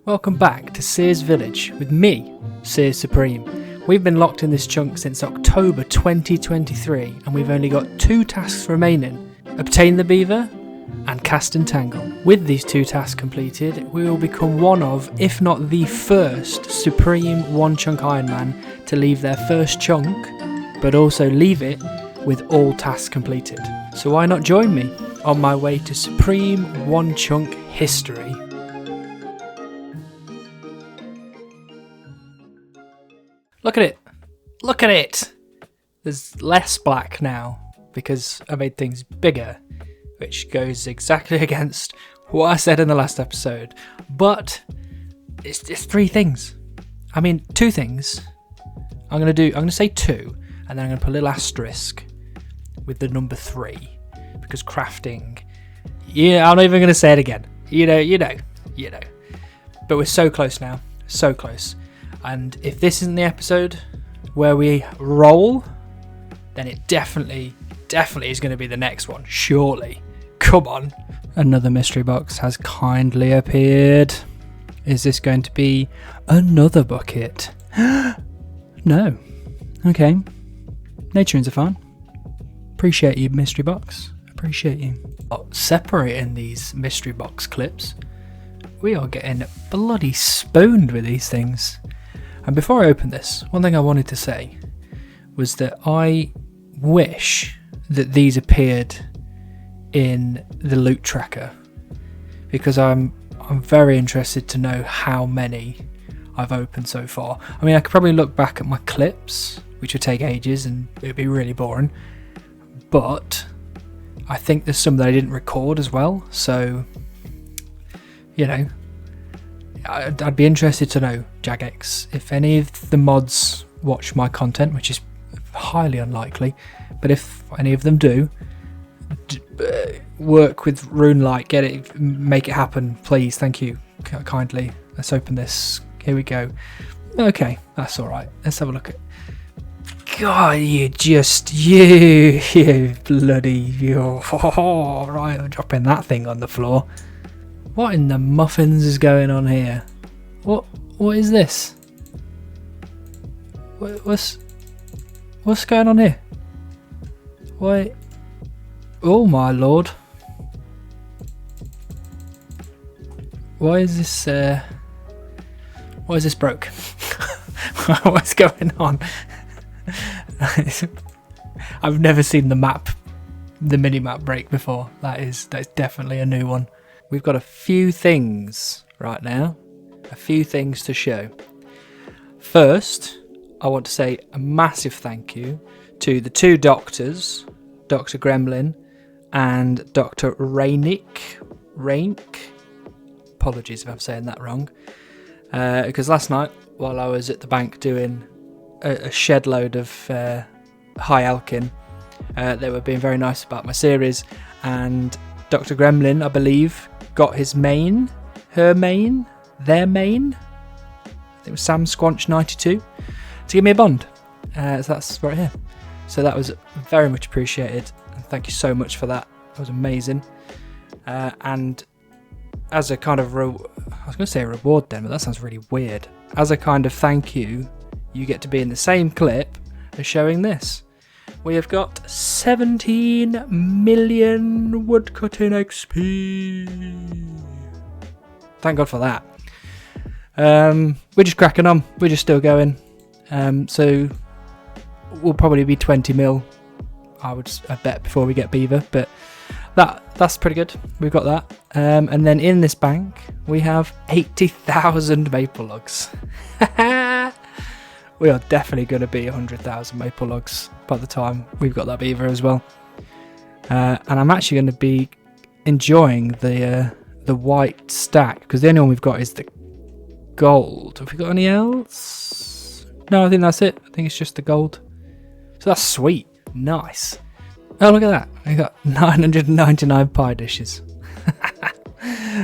Welcome back to Seers Village with me, Seers Supreme. We've been locked in this chunk since October 2023 and we've only got 2 tasks remaining. Obtain the beaver and cast entangle. With these 2 tasks completed, we will become one of, if not the first, Supreme One Chunk Ironman to leave their first chunk, but also leave it with all tasks completed. So why not join me on my way to Supreme One Chunk history? Look at it! Look at it! There's less black now because I made things bigger, which goes exactly against what I said in the last episode. But it's 3 things. I mean, 2 things. I'm going to say 2, and then I'm going to put a little asterisk with the number 3 because crafting. Yeah, I'm not even going to say it again. You know. But we're so close now, so close. And if this isn't the episode where we roll, then it definitely is going to be the next one. Surely. Come on. Another mystery box has kindly appeared. Is this going to be another bucket? No. Okay. Naturings are fine. Appreciate you, mystery box. Appreciate you. Separating these mystery box clips, we are getting bloody spooned with these things. And before I open this, one thing I wanted to say was that I wish that these appeared in the loot tracker, because I'm very interested to know how many I've opened so far. I mean, I could probably look back at my clips, which would take ages and it would be really boring, but I think there's some that I didn't record as well, so you know, I'd be interested to know, Jagex, if any of the mods watch my content, which is highly unlikely, but if any of them do, work with RuneLite, get it, make it happen, please, thank you, kindly. Let's open this. Here we go. Okay, that's alright. Let's have a look at... God, you bloody... Oh, right, I'm dropping that thing on the floor. What in the muffins is going on here? What is this? What's going on here? Why? Oh my lord! Why is this broke? What's going on? I've never seen the mini map break before. That's definitely a new one. We've got a few things right now, a few things to show. First, I want to say a massive thank you to the 2 doctors, Dr. Gremlin and Dr. Raink. Apologies if I'm saying that wrong. Because last night, while I was at the bank doing a shed load of high alkin, they were being very nice about my series, and Dr. Gremlin, I believe, got their main, I think it was Sam Squanch 92, to give me a bond. So that's right here. So that was very much appreciated, and thank you so much for that. That was amazing. And as a kind of, I was going to say a reward then, but that sounds really weird. As a kind of thank you, you get to be in the same clip as showing this. We have got 17 million woodcutting XP. Thank God for that. We're just cracking on. We're just still going. So we'll probably be 20 mil, I bet, before we get beaver. But that's pretty good. We've got that. And then in this bank, we have 80,000 maple logs. We are definitely going to be 100,000 maple logs by the time we've got that beaver as well. And I'm actually going to be enjoying the white stack, because the only one we've got is the gold. Have we got any else? No, I think that's it. I think it's just the gold. So that's sweet. Nice. Oh, look at that. We got 999 pie dishes.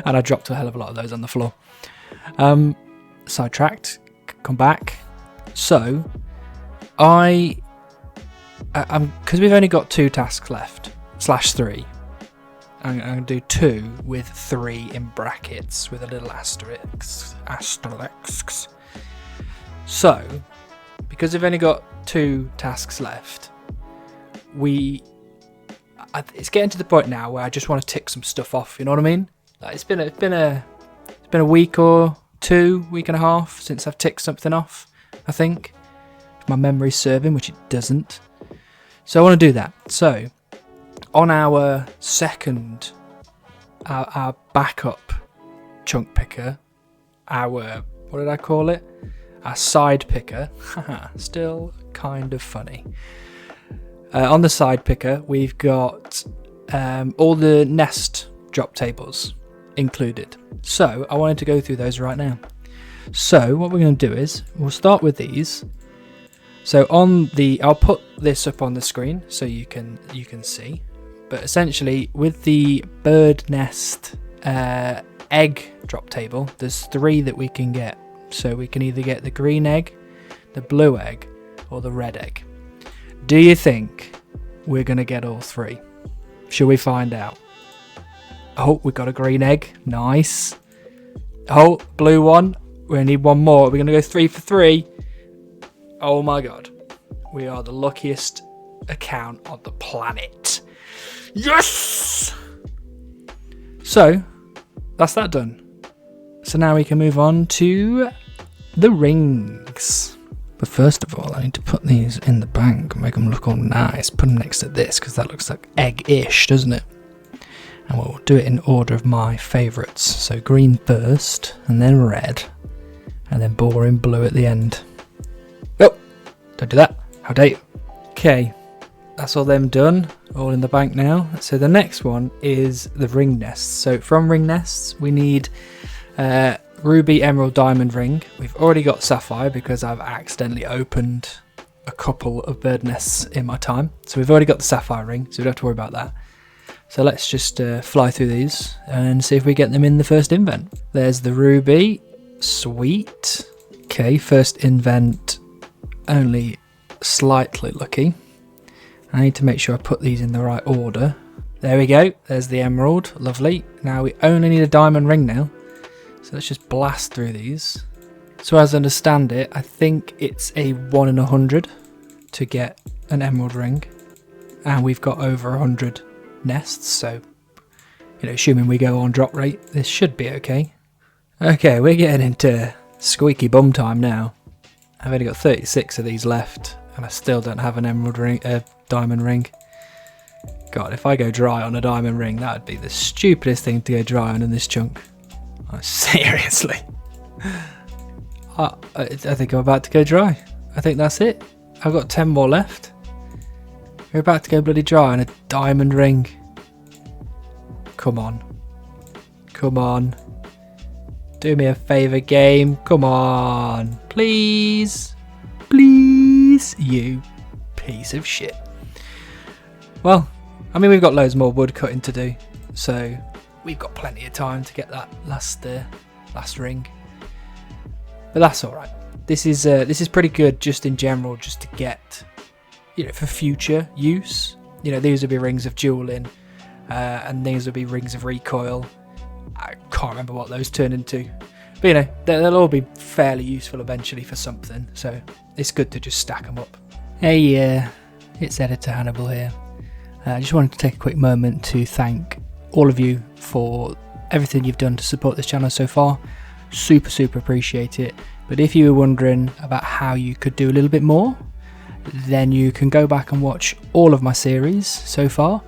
And I dropped a hell of a lot of those on the floor. Sidetracked. Come back. So, because we've only got 2 tasks left, /3, I'm going to do 2 with 3 in brackets with a little asterisk. So, because we've only got 2 tasks left, it's getting to the point now where I just want to tick some stuff off. You know what I mean? Like it's been a week or 2, week and a half since I've ticked something off. I think if my memory's serving, which it doesn't. So I want to do that. So on our second, our backup chunk picker, what did I call it? Our side picker. Still kind of funny. On the side picker, we've got all the nest drop tables included. So I wanted to go through those right now. So what we're going to do is we'll start with these. So I'll put this up on the screen so you can see. But essentially, with the bird nest egg drop table, there's 3 that we can get. So we can either get the green egg, the blue egg, or the red egg. Do you think we're going to get all 3? Shall we find out? Oh, we got a green egg. Nice. Oh, blue one. We need 1 more. We're going to go 3 for 3. Oh my god. We are the luckiest account on the planet. Yes! So, that's that done. So now we can move on to the rings. But first of all, I need to put these in the bank, make them look all nice. Put them next to this, because that looks like egg-ish, doesn't it? And we'll do it in order of my favourites. So green first, and then red, and then boring blue at the end. Oh, don't do that. How dare you? Okay, that's all them done. All in the bank now. So the next one is the ring nests. So from ring nests, we need ruby, emerald, diamond ring. We've already got sapphire because I've accidentally opened a couple of bird nests in my time. So we've already got the sapphire ring, so we don't have to worry about that. So let's just fly through these and see if we get them in the first invent. There's the ruby. Sweet. Okay, first invent, only slightly lucky. I need to make sure I put these in the right order. There we go. There's the emerald. Lovely. Now we only need a diamond ring now. So let's just blast through these. So as I understand it, I think it's a 1 in 100 to get an emerald ring. And we've got over 100 nests, so assuming we go on drop rate, this should be okay. Okay, we're getting into squeaky bum time now. I've only got 36 of these left, and I still don't have an emerald ring, diamond ring. God, if I go dry on a diamond ring, that would be the stupidest thing to go dry on in this chunk. Oh, seriously. I think I'm about to go dry. I think that's it. I've got 10 more left. We're about to go bloody dry on a diamond ring. Come on. Come on. Do me a favour, game. Come on. Please. Please. You piece of shit. Well, I mean, we've got loads more wood cutting to do. So we've got plenty of time to get that last ring. But that's alright. This is pretty good just in general, just to get, for future use. These will be rings of dueling, and these will be rings of recoil. I can't remember what those turn into. But they'll all be fairly useful eventually for something, so it's good to just stack them up. Hey, it's Editor Hannibal here. I just wanted to take a quick moment to thank all of you for everything you've done to support this channel so far. Super, super appreciate it. But if you were wondering about how you could do a little bit more, then you can go back and watch all of my series so far.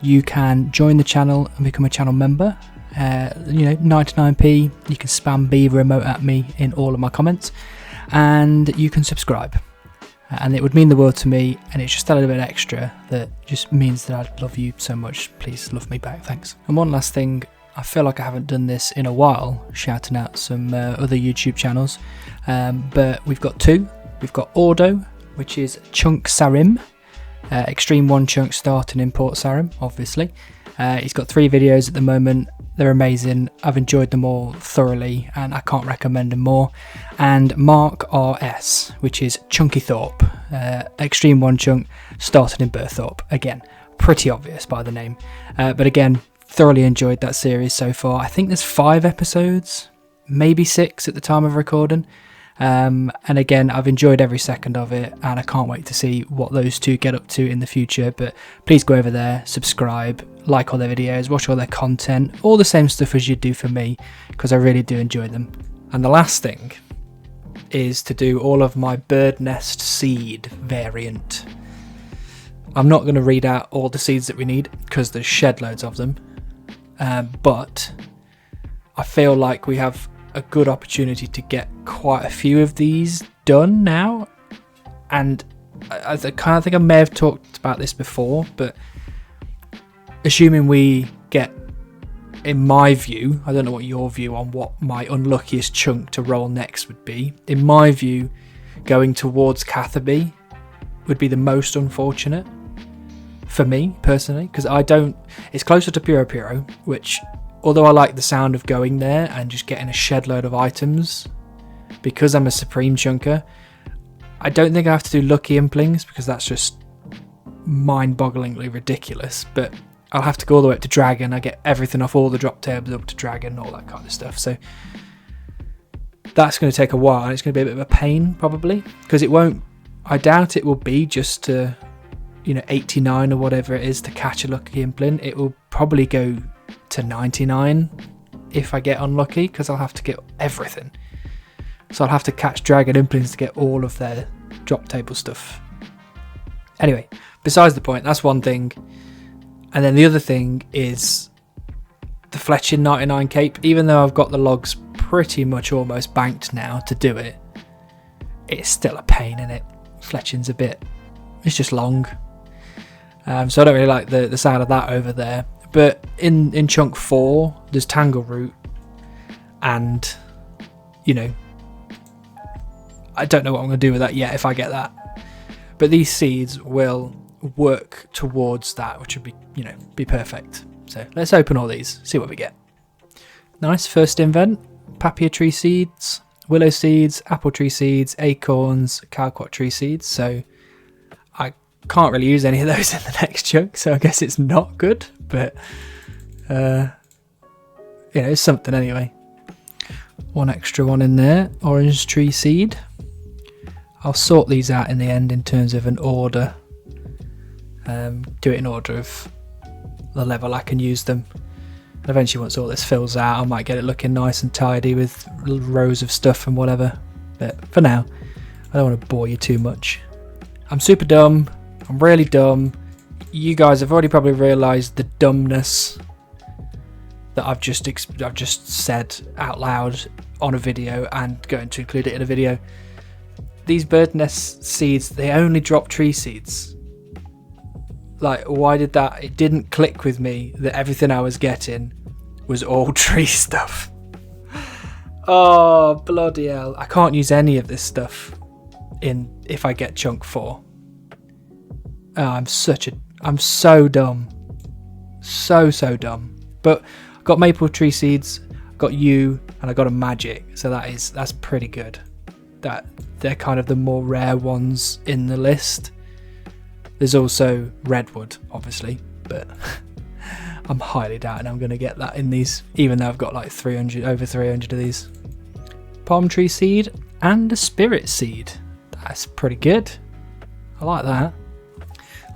You can join the channel and become a channel member. 99p. You can spam Beaver emote at me in all of my comments, and you can subscribe. And it would mean the world to me, and it's just a little bit extra that just means that I love you so much. Please love me back, thanks. And one last thing, I feel like I haven't done this in a while, shouting out some other YouTube channels, but we've got 2. We've got Ordo, which is Chunk Sarim, Extreme One Chunk Start and Import Sarim, obviously. He's got 3 videos at the moment. They're amazing. I've enjoyed them all thoroughly, and I can't recommend them more. And Mark RS, which is Chunky Thorpe, Extreme One Chunk Started in Burthorpe. Again, pretty obvious by the name, but again, thoroughly enjoyed that series so far. I think there's 5 episodes, maybe 6 at the time of recording. And again, I've enjoyed every second of it, and I can't wait to see what those two get up to in the future. But please go over there, subscribe, like all their videos, watch all their content, all the same stuff as you do for me, because I really do enjoy them. And the last thing is to do all of my bird nest seed variant. I'm not going to read out all the seeds that we need because there's shed loads of them, but I feel like we have a good opportunity to get quite a few of these done now. And I kind of think I may have talked about this before, but assuming we get, in my view, I don't know what your view on what my unluckiest chunk to roll next would be. In my view, going towards Catherby would be the most unfortunate for me personally, because it's closer to Puro Puro, which, although I like the sound of going there and just getting a shed load of items, because I'm a Supreme Chunker, I don't think I have to do Lucky Implings because that's just mind-bogglingly ridiculous. But I'll have to go all the way up to Dragon. I get everything off all the drop tables up to Dragon, all that kind of stuff. So that's going to take a while, and it's going to be a bit of a pain probably, because it won't. I doubt it will be just to 89 or whatever it is to catch a Lucky Impling. It will probably go to 99 if I get unlucky, because I'll have to get everything. So I'll have to catch Dragon Implings to get all of their drop table stuff. Anyway, besides the point, that's one thing. And then the other thing is the Fletching 99 cape. Even though I've got the logs pretty much almost banked now to do it, it's still a pain in it. Fletching's it's just long. So I don't really like the sound of that over there. But in chunk 4, there's Tangle Root, and I don't know what I'm going to do with that yet if I get that. But these seeds will work towards that, which would be perfect. So let's open all these, see what we get. Nice first invent: Papaya tree seeds, willow seeds, apple tree seeds, acorns, calquat tree seeds. So I can't really use any of those in the next chunk, so I guess it's not good, but it's something anyway. One extra one in there, orange tree seed. I'll sort these out in the end in terms of an order. Do it in order of the level I can use them. And eventually, once all this fills out, I might get it looking nice and tidy with rows of stuff and whatever. But for now, I don't want to bore you too much. I'm super dumb. I'm really dumb. You guys have already probably realised the dumbness that I've just said out loud on a video and going to include it in a video. These bird nest seeds, they only drop tree seeds. Like, why did that? It didn't click with me that everything I was getting was all tree stuff. Oh, bloody hell. I can't use any of this stuff if I get chunk 4. Oh, I'm so dumb. So dumb. But I got maple tree seeds, got you, and I got a magic. So that's pretty good. They're kind of the more rare ones in the list. There's also redwood, obviously, but I'm highly doubting I'm going to get that in these, even though I've got like over 300 of these. Palm tree seed and a spirit seed. That's pretty good. I like that.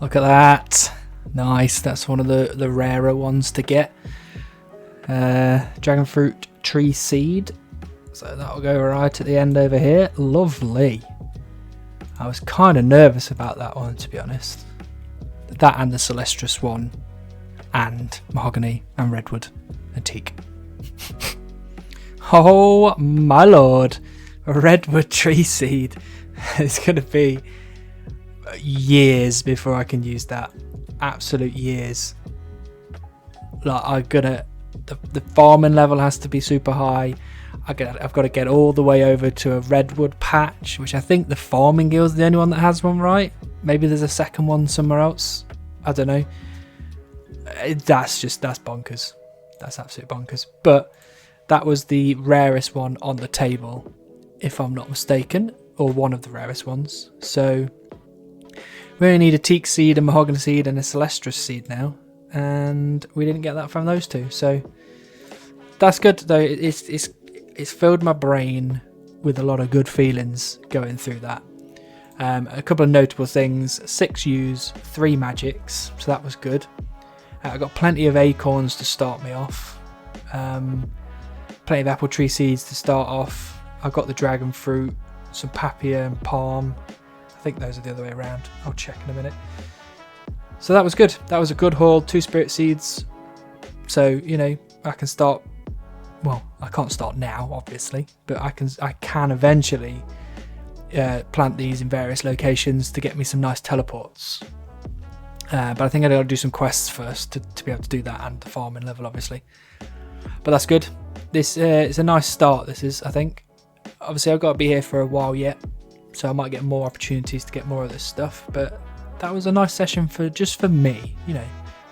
Look at that. Nice. That's one of the rarer ones to get. Dragon fruit tree seed. So that'll go right at the end over here. Lovely. I was kind of nervous about that one, to be honest. That and the Celestrus one, and mahogany and redwood and teak. Oh my lord, a redwood tree seed. It's going to be years before I can use that. Absolute years. Like the farming level has to be super high. I've got to get all the way over to a redwood patch, which I think the farming guild's the only one that has one, right? Maybe there's a second one somewhere else. I don't know. That's bonkers. That's absolute bonkers. But that was the rarest one on the table, if I'm not mistaken, or one of the rarest ones. So we only need a teak seed, a mahogany seed, and a Celestrus seed now. and we didn't get that from those two. So that's good though. It's filled my brain with a lot of good feelings going through that. A couple of notable things: 6 U's, 3 magics, so that was good. I got plenty of acorns to start me off. Plenty of apple tree seeds to start off. I got the dragon fruit, some papaya and palm. I think those are the other way around. I'll check in a minute. So that was good. That was a good haul. 2 spirit seeds. So, you know, I can start. Well, I can't start now, obviously, but I can eventually plant these in various locations to get me some nice teleports. But I think I got to do some quests first to be able to do that, and the farming level, obviously. But that's good. This is a nice start. This is, I think. Obviously, I've got to be here for a while yet, so I might get more opportunities to get more of this stuff. But that was a nice session just for me, you know,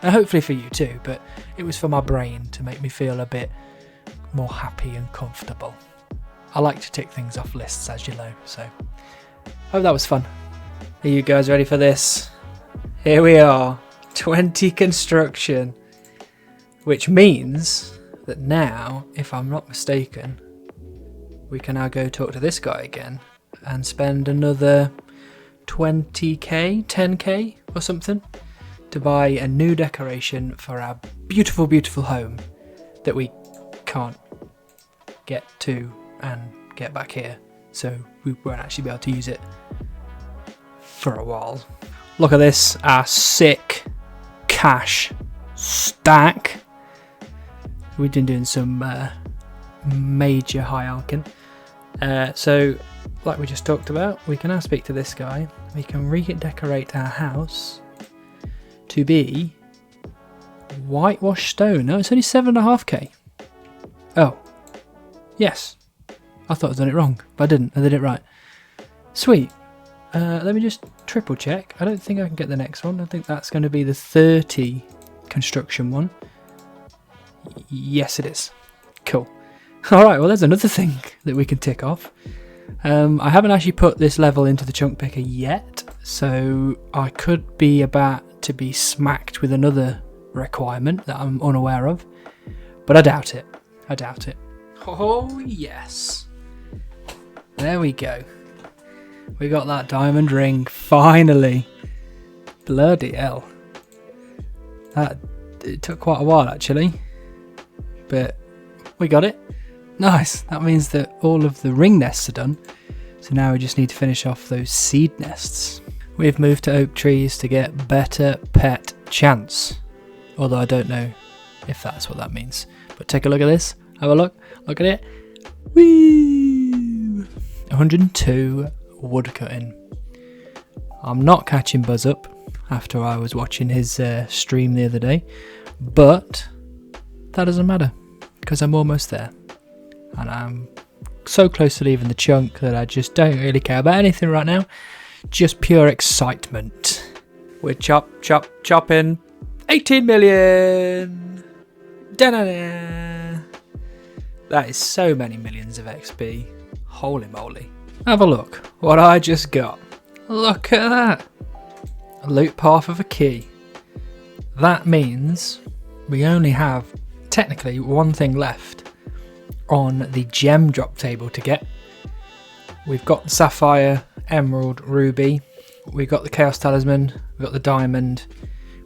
and hopefully for you too. But it was for my brain to make me feel a bit more happy and comfortable. I like to tick things off lists, as you know. So hope that was fun. Are you guys ready for this? Here we are, 20 construction, which means that now, if I'm not mistaken, we can now go talk to this guy again and spend another 20k, 10k or something to buy a new decoration for our beautiful, beautiful home that we can't get to and get back here. So we won't actually be able to use it for a while. Look at this, our sick cash stack. We've been doing some major hierarchy. So, like we just talked about, we can now speak to this guy. We can redecorate our house to be whitewashed stone. No, it's only 7.5k. Oh, yes. I thought I'd done it wrong, but I didn't. I did it right. Sweet. Let me just triple check. I don't think I can get the next one. I think that's going to be the 30 construction one. Yes, it is. Cool. Alright, well there's another thing that we can tick off. I haven't actually put this level into the chunk picker yet, so I could be about to be smacked with another requirement that I'm unaware of, but I doubt it. I doubt it. Oh yes. There we go. We got that diamond ring, finally. Bloody hell. It took quite a while actually, but we got it. Nice. That means that all of the ring nests are done. So now we just need to finish off those seed nests. We've moved to oak trees to get better pet chance. Although I don't know if that's what that means. But take a look at this. Have a look. Look at it. Whee! 102 wood cutting. I'm not catching Buzz up after I was watching his stream the other day. But that doesn't matter because I'm almost there. And I'm so close to leaving the chunk that I just don't really care about anything right now. Just pure excitement. We're chopping 18 million. Da-da-da. That is so many millions of XP. Holy moly. Have a look what I just got. Look at that. A loot path of a key. That means we only have technically one thing left on the gem drop table to get. We've got the sapphire, emerald, ruby. We've got the chaos talisman. We've got the diamond.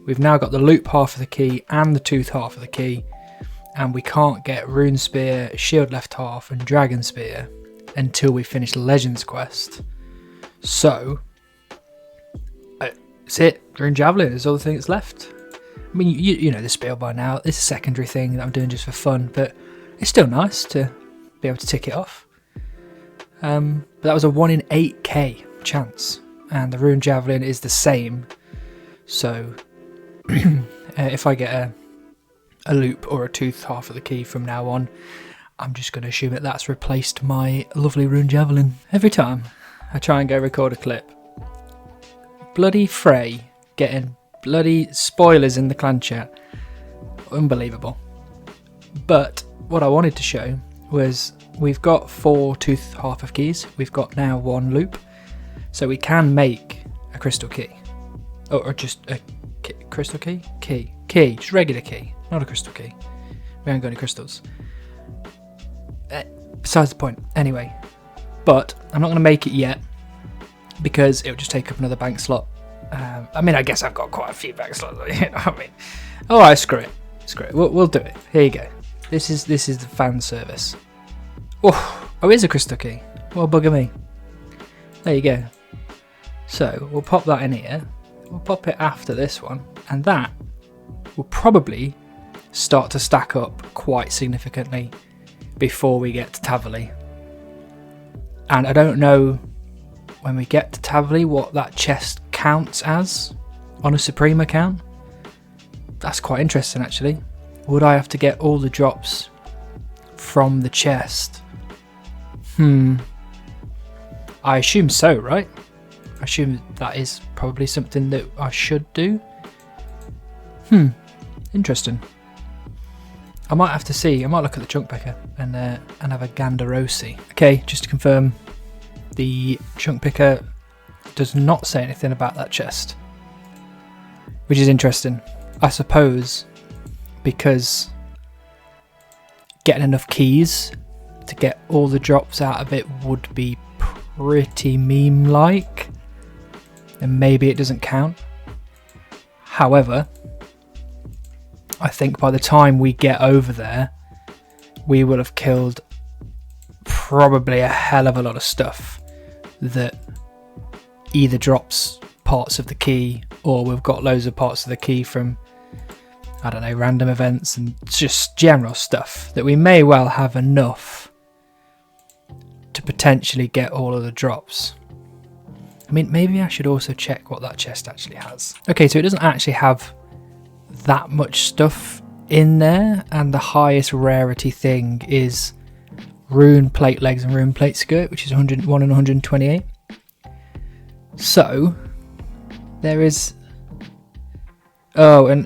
We've now got the loot half of the key and the tooth half of the key. And we can't get rune spear, shield left half and dragon spear until we finish Legends quest. So that's it. Rune javelin is all the thing that's left. I mean, you know the spiel by now. It's a secondary thing that I'm doing just for fun, but it's still nice to be able to tick it off. But that was a 1 in 8k chance, and the rune javelin is the same. So if I get a loop or a tooth half of the key from now on, I'm just going to assume that that's replaced my lovely rune javelin every time I try and go record a clip. Bloody Frey getting bloody spoilers in the clan chat. Unbelievable. But what I wanted to show was we've got 4 tooth half of keys. We've got now 1 loop. So we can make a crystal key. Or just a crystal key? key, just regular key, not a crystal key. We haven't got any crystals. Besides the point, anyway. But I'm not going to make it yet because it would just take up another bank slot. I mean, I guess I've got quite a few bank slots. You know what I mean? All right, screw it. We'll do it. Here you go. This is the fan service. Oh, here's a crystal key. Well, bugger me. There you go. So we'll pop that in here. We'll pop it after this one, and that will probably start to stack up quite significantly before we get to Taverley. And I don't know when we get to Taverley what that chest counts as on a Supreme account. That's quite interesting, actually. Would I have to get all the drops from the chest? I assume so, right? I assume that is probably something that I should do. Interesting. I might have to see. I might look at the chunk picker and have a gandarosi. Okay, just to confirm, the chunk picker does not say anything about that chest, which is interesting. I suppose because getting enough keys to get all the drops out of it would be pretty meme-like, and maybe it doesn't count. However, I think by the time we get over there, we will have killed probably a hell of a lot of stuff that either drops parts of the key, or we've got loads of parts of the key from, I don't know, random events and just general stuff that we may well have enough to potentially get all of the drops. I mean, maybe I should also check what that chest actually has. Okay, so it doesn't actually have that much stuff in there, and the highest rarity thing is rune plate legs and rune plate skirt, which is 101 and 128. So there is... Oh, and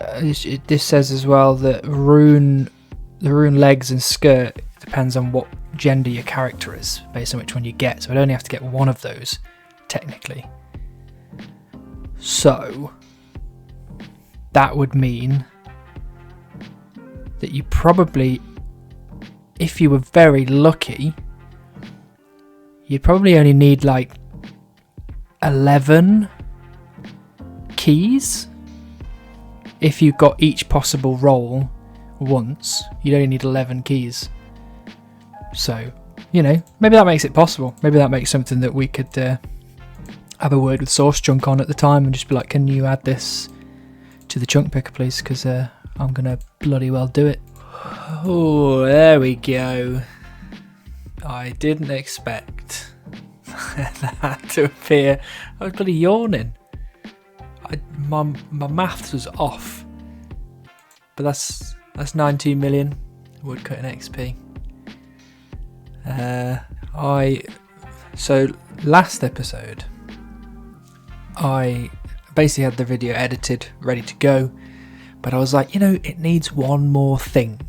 this says as well that the rune legs and skirt depends on what gender your character is, based on which one you get. So I'd only have to get one of those, technically. So that would mean that you probably, if you were very lucky, you'd probably only need like 11 keys. If you got each possible roll once, you'd only need 11 keys. So, you know, maybe that makes it possible. Maybe that makes something that we could have a word with Source Chunk on at the time and just be like, can you add this to the chunk picker, please? Because I'm going to bloody well do it. Oh, there we go. I didn't expect that to appear. I was bloody yawning. My maths was off. But that's 19 million woodcutting XP. So last episode I basically had the video edited, ready to go, but I was like, you know, it needs one more thing,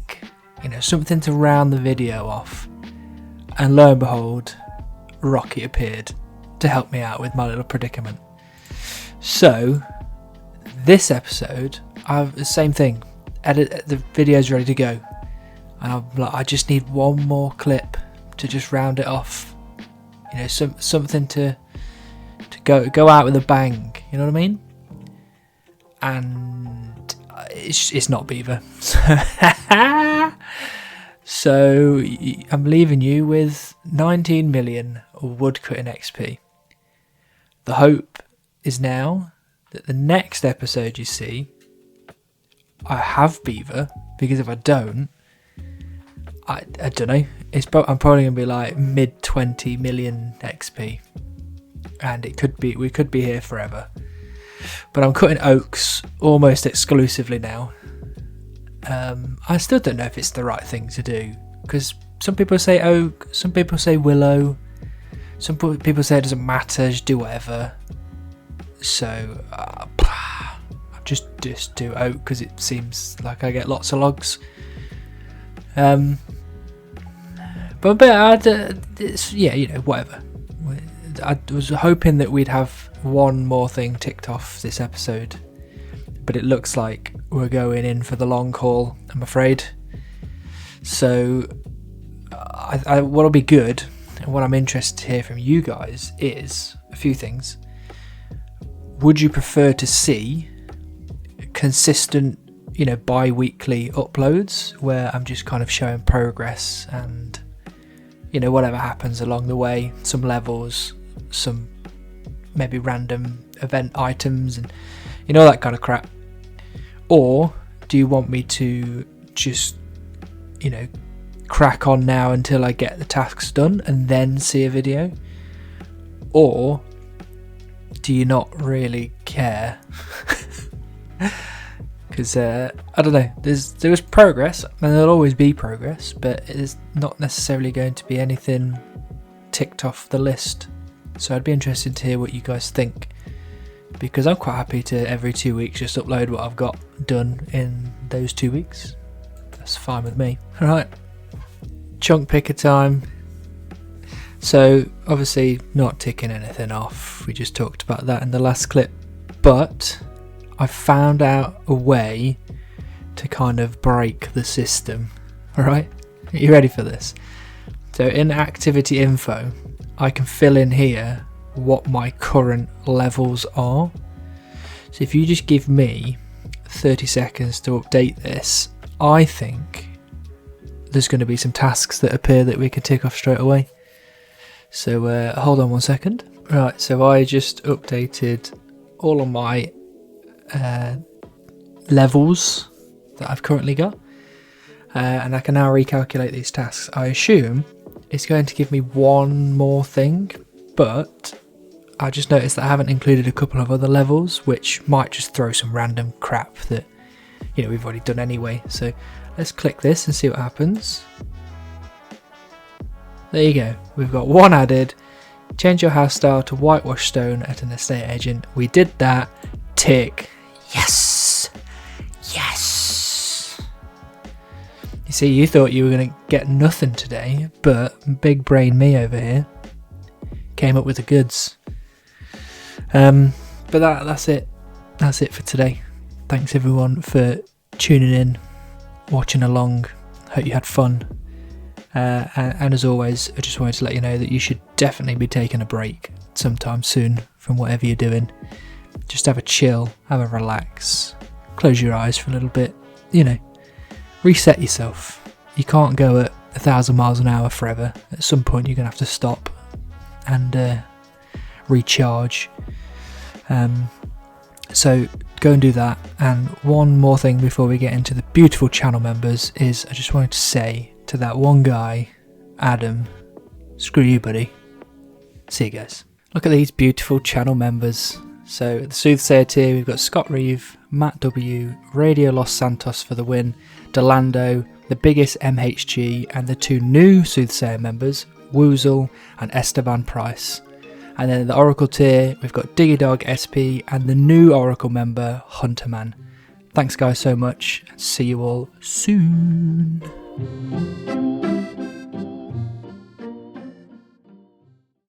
you know, something to round the video off. And lo and behold, Rocky appeared to help me out with my little predicament. So this episode, I've the same thing. The video's ready to go, and I'm like, I just need one more clip to just round it off. You know, something to go out with a bang. You know what I mean? And it's not Beaver. So I'm leaving you with 19 million woodcutting XP. The hope is now that the next episode you see, I have Beaver, because if I don't, I don't know. I'm probably gonna be like mid 20 million XP, and we could be here forever. But I'm cutting oaks almost exclusively now. I still don't know if it's the right thing to do, because some people say oak, some people say willow, some people say it doesn't matter, just do whatever. So just do oak because it seems like I get lots of logs. But yeah, you know, whatever. I was hoping that we'd have one more thing ticked off this episode but it looks like we're going in for the long haul, I'm afraid. So what'll be good, and what I'm interested to hear from you guys, is a few things. Would you prefer to see consistent, bi-weekly uploads where I'm just kind of showing progress and, whatever happens along the way, some levels, some maybe random event items and, all that kind of crap? Or do you want me to just, crack on now until I get the tasks done and then see a video? Or do you not really care? Because I don't know, there was progress, and there'll always be progress, but it's not necessarily going to be anything ticked off the list. So I'd be interested to hear what you guys think, because I'm quite happy to every 2 weeks just upload what I've got done in those 2 weeks. That's fine with me. Alright, chunk picker time. So obviously not ticking anything off, we just talked about that in the last clip, but I found out a way to kind of break the system. Alright, are you ready for this? So in activity info, I can fill in here what my current levels are. So if you just give me 30 seconds to update this, I think there's going to be some tasks that appear that we can tick off straight away. So hold on 1 second. Right, so I just updated all of my levels that I've currently got, and I can now recalculate these tasks. I assume it's going to give me one more thing, but I just noticed that I haven't included a couple of other levels, which might just throw some random crap that we've already done anyway. So let's click this and see what happens. There you go, we've got one added. Change your house style to whitewash stone at an estate agent. We did that. Tick. Yes! Yes! You see, you thought you were going to get nothing today, but big brain me over here came up with the goods. But that's it. That's it for today. Thanks everyone for tuning in, watching along. Hope you had fun. And as always, I just wanted to let you know that you should definitely be taking a break sometime soon from whatever you're doing. Just have a chill, have a relax, close your eyes for a little bit, reset yourself. You can't go at 1,000 miles an hour forever. At some point you're going to have to stop and recharge. So go and do that. And one more thing before we get into the beautiful channel members is I just wanted to say to that one guy, Adam, screw you buddy. See you guys. Look at these beautiful channel members. So the Soothsayer tier, we've got Scott Reeve, Matt W, Radio Los Santos for the win, Delando, the biggest MHG, and the two new Soothsayer members, Woozle and Esteban Price. And then the Oracle tier, we've got Diggy Dog SP and the new Oracle member, Hunterman. Thanks guys so much, and see you all soon.